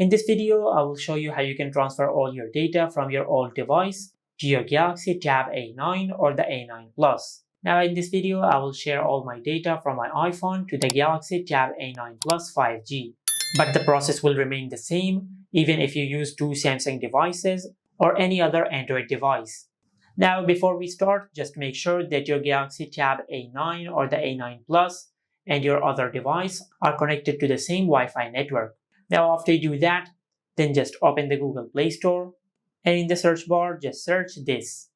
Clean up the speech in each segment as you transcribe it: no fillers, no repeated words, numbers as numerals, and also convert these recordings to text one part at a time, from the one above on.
In this video, I will show you how you can transfer all your data from your old device to your Galaxy Tab A9 or the A9 Plus. Now in this video, I will share all my data from my iPhone to the Galaxy Tab A9 Plus 5G. But the process will remain the same even if you use two Samsung devices or any other Android device. Now before we start, just make sure that your Galaxy Tab A9 or the A9 Plus and your other device are connected to the same Wi-Fi network. Now after you do that, then just open the Google Play Store and in the search bar just search this.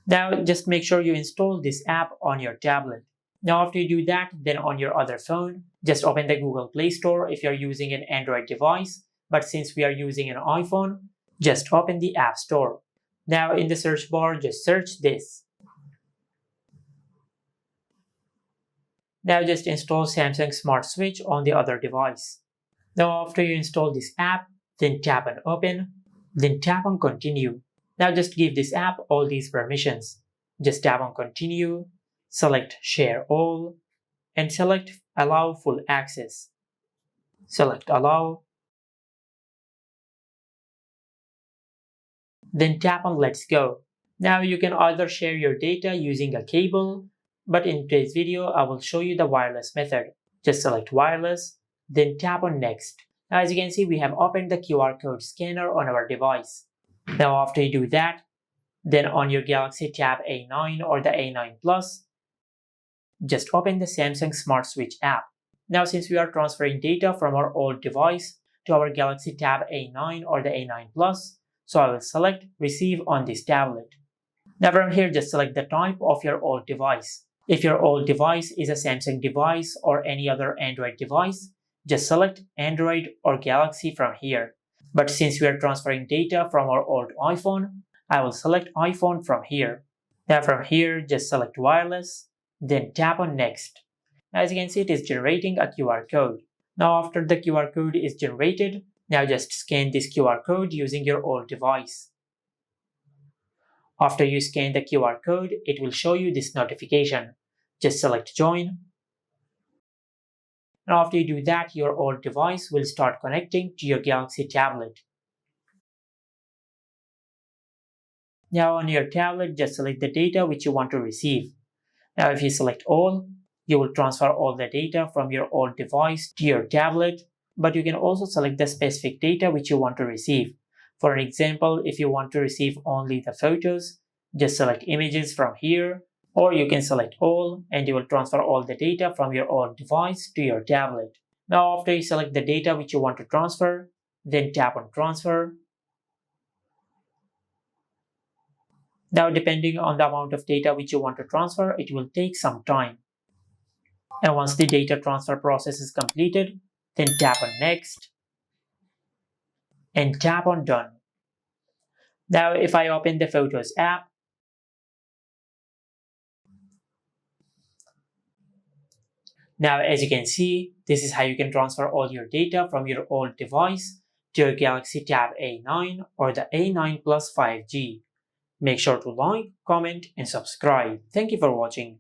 Now just make sure you install this app on your tablet. Now after you do that, then on your other phone, just open the Google Play Store if you're using an Android device, but since we are using an iPhone, just open the App Store. Now in the search bar, just search this. Now just install Samsung Smart Switch on the other device. Now after you install this app, then tap on Open, then tap on Continue. Now just give this app all these permissions. Just tap on Continue, select Share All, and select Allow Full Access. Select Allow. Then tap on Let's Go. Now you can either share your data using a cable, but in today's video, I will show you the wireless method. Just select Wireless, then tap on Next. Now as you can see, we have opened the QR code scanner on our device. Now after you do that, then on your Galaxy Tab A9 or the A9 Plus, just open the Samsung Smart Switch app. Now since we are transferring data from our old device to our Galaxy Tab A9 or the A9 Plus, so I will select Receive on this tablet. Now from here, just select the type of your old device. If your old device is a Samsung device or any other Android device, just select Android or Galaxy from here. But since we are transferring data from our old iPhone, I will select iPhone from here. Now from here, just select Wireless, then tap on Next. As you can see, it is generating a QR code. Now after the QR code is generated, now just scan this QR code using your old device. After you scan the QR code, it will show you this notification. Just select Join. And after you do that, your old device will start connecting to your Galaxy tablet. Now on your tablet, just select the data which you want to receive. Now if you select All, you will transfer all the data from your old device to your tablet, but you can also select the specific data which you want to receive. For an example, if you want to receive only the photos, just select Images from here, or you can select All and you will transfer all the data from your old device to your tablet. Now after you select the data which you want to transfer, then tap on Transfer. Now depending on the amount of data which you want to transfer, it will take some time. And once the data transfer process is completed, then tap on Next and tap on Done. Now if I open the Photos app, now as you can see, this is how you can transfer all your data from your old device to your Galaxy Tab A9 or the A9 Plus 5G. Make sure to like, comment, and subscribe. Thank you for watching.